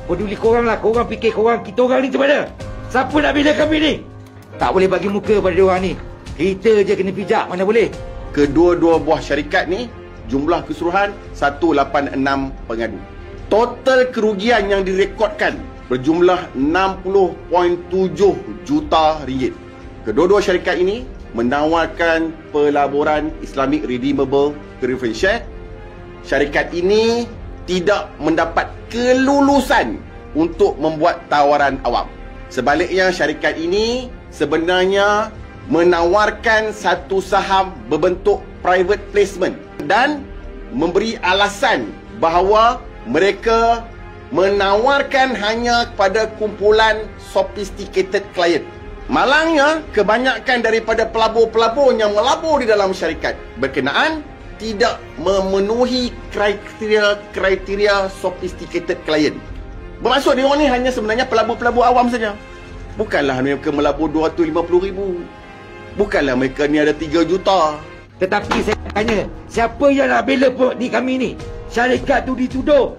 Peduli korang lah. Korang fikir kita orang ni macam mana? Siapa nak bela kami ni? Tak boleh bagi muka pada diorang ni. Kita je kena pijak, mana boleh. Kedua-dua buah syarikat ni, jumlah keseluruhan 186 pengadu. Total kerugian yang direkodkan berjumlah 60.7 juta ringgit. Kedua-dua syarikat ini menawarkan pelaburan Islamic Redeemable Preference Share. Syarikat ini tidak mendapat kelulusan untuk membuat tawaran awam. Sebaliknya, syarikat ini sebenarnya menawarkan satu saham berbentuk private placement dan memberi alasan bahawa mereka menawarkan hanya kepada kumpulan sophisticated client. Malangnya, kebanyakan daripada pelabur-pelabur yang melabur di dalam syarikat berkenaan tidak memenuhi kriteria sophisticated client. Bermaksud dia orang ni hanya sebenarnya pelabur-pelabur awam saja. Bukanlah mereka melabur 250,000. Bukanlah mereka ni ada 3 juta. Tetapi saya tanya, siapa yang nak bela di kami ni? Syarikat tu dituduh,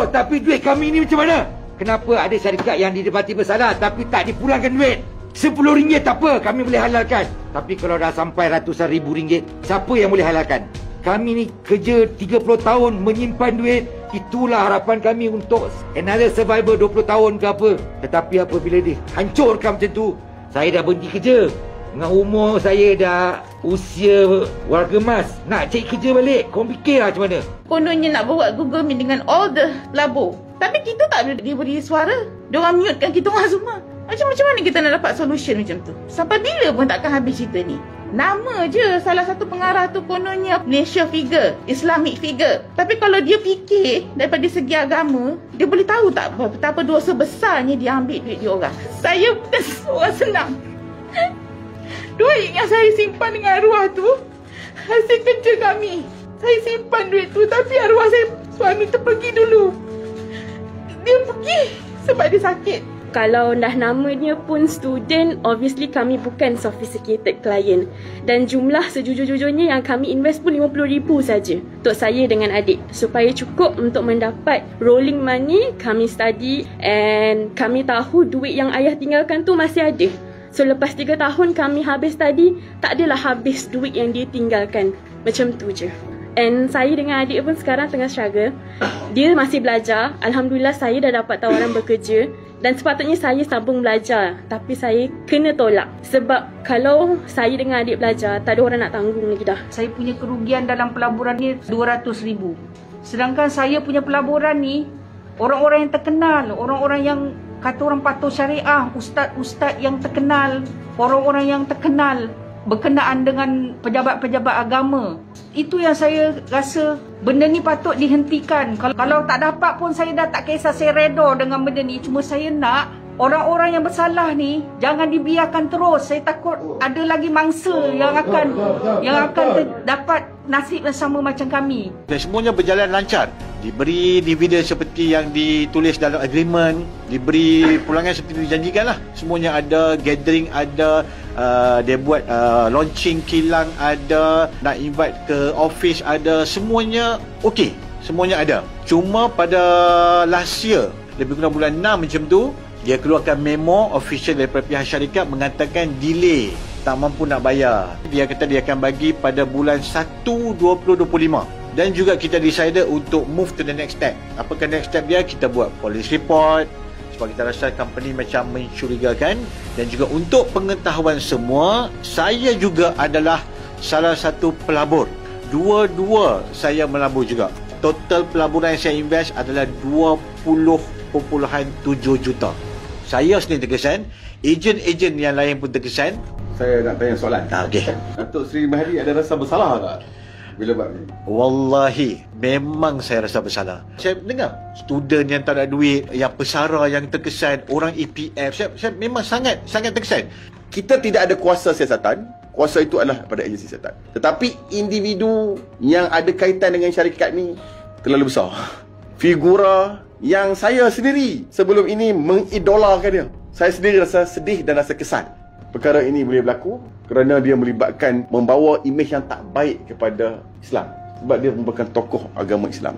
tapi duit kami ni macam mana? Kenapa ada syarikat yang didapati bersalah tapi tak dipulangkan duit? RM10 tak apa, kami boleh halalkan. Tapi kalau dah sampai ratusan ribu ringgit, siapa yang boleh halalkan? Kami ni kerja 30 tahun menyimpan duit. Itulah harapan kami untuk another survivor 20 tahun ke apa. Tetapi apabila dihancurkan macam tu, saya dah berhenti kerja. Dengan umur saya dah usia warga emas, nak cari kerja balik, korang fikirlah macam mana? Kononnya nak buat Google Meet dengan all the pelabur. Tapi kita tak boleh diberi suara. Diorang mute kan kita orang semua. Macam mana kita nak dapat solution macam tu? Sampai bila pun takkan habis cerita ni. Nama je salah satu pengarah tu kononnya Malaysia figure, Islamic figure. Tapi kalau dia fikir daripada segi agama, dia boleh tahu tak betapa dosa besarnya dia ambil duit dia orang. Saya bukan seorang senang. Duit yang saya simpan dengan arwah tu hasil kerja kami. Saya simpan duit tu, tapi arwah saya, suami tu pergi dulu. Dia pergi sebab dia sakit. Kalau dah namanya pun student, obviously kami bukan sophisticated client. Dan jumlah sejujur-jujurnya yang kami invest pun RM50,000 saja untuk saya dengan adik. Supaya cukup untuk mendapat rolling money, kami study and kami tahu duit yang ayah tinggalkan tu masih ada. So lepas 3 tahun kami habis study, tak adalah habis duit yang dia tinggalkan. Macam tu je. And saya dengan adik pun sekarang tengah struggle. Dia masih belajar. Alhamdulillah saya dah dapat tawaran bekerja. Dan sepatutnya saya sambung belajar. Tapi saya kena tolak. Sebab kalau saya dengan adik belajar, tak ada orang nak tanggung lagi dah. Saya punya kerugian dalam pelaburan ni 200,000. Sedangkan saya punya pelaburan ni, orang-orang yang terkenal, orang-orang yang kata orang patuh syariah, ustaz-ustaz yang terkenal, orang-orang yang terkenal berkenaan dengan pejabat-pejabat agama. Itu yang saya rasa benda ni patut dihentikan. Kalau tak dapat pun saya dah tak kisah, saya redha dengan benda ni. Cuma saya nak orang-orang yang bersalah ni jangan dibiarkan terus. Saya takut ada lagi mangsa yang akan dapat nasib yang sama macam kami. Dan semuanya berjalan lancar. Diberi dividen seperti yang ditulis dalam agreement, diberi pulangan seperti dijanjikan lah. Semuanya ada, gathering ada, dia buat launching kilang ada, nak invite ke office ada, semuanya okey, semuanya ada. Cuma pada last year, lebih kurang bulan 6 macam tu, dia keluarkan memo official daripada pihak syarikat mengatakan delay, tak mampu nak bayar. Dia kata dia akan bagi pada bulan 1 2025. Dan juga kita decided untuk move to the next step. Apakah next step dia? Kita buat police report sebab kita rasa company macam mencurigakan. Dan juga untuk pengetahuan semua, saya juga adalah salah satu pelabur. Dua-dua saya melabur juga. Total pelaburan yang saya invest adalah 20.7 juta. Saya sendiri terkesan, ejen-ejen yang lain pun terkesan. Saya nak tanya soalan. Okey. Datuk Seri Mahdi ada rasa bersalah tak bila buat ni? Wallahi, memang saya rasa bersalah. Saya dengar student yang tak ada duit, yang pesara yang terkesan, orang EPF. Saya memang sangat terkesan. Kita tidak ada kuasa siasatan. Kuasa itu adalah pada agensi siasatan. Tetapi individu yang ada kaitan dengan syarikat ni terlalu besar. Figura yang saya sendiri sebelum ini mengidolakan dia. Saya sendiri rasa sedih dan rasa kesal. Perkara ini boleh berlaku kerana dia melibatkan membawa imej yang tak baik kepada Islam. Sebab dia merupakan tokoh agama Islam.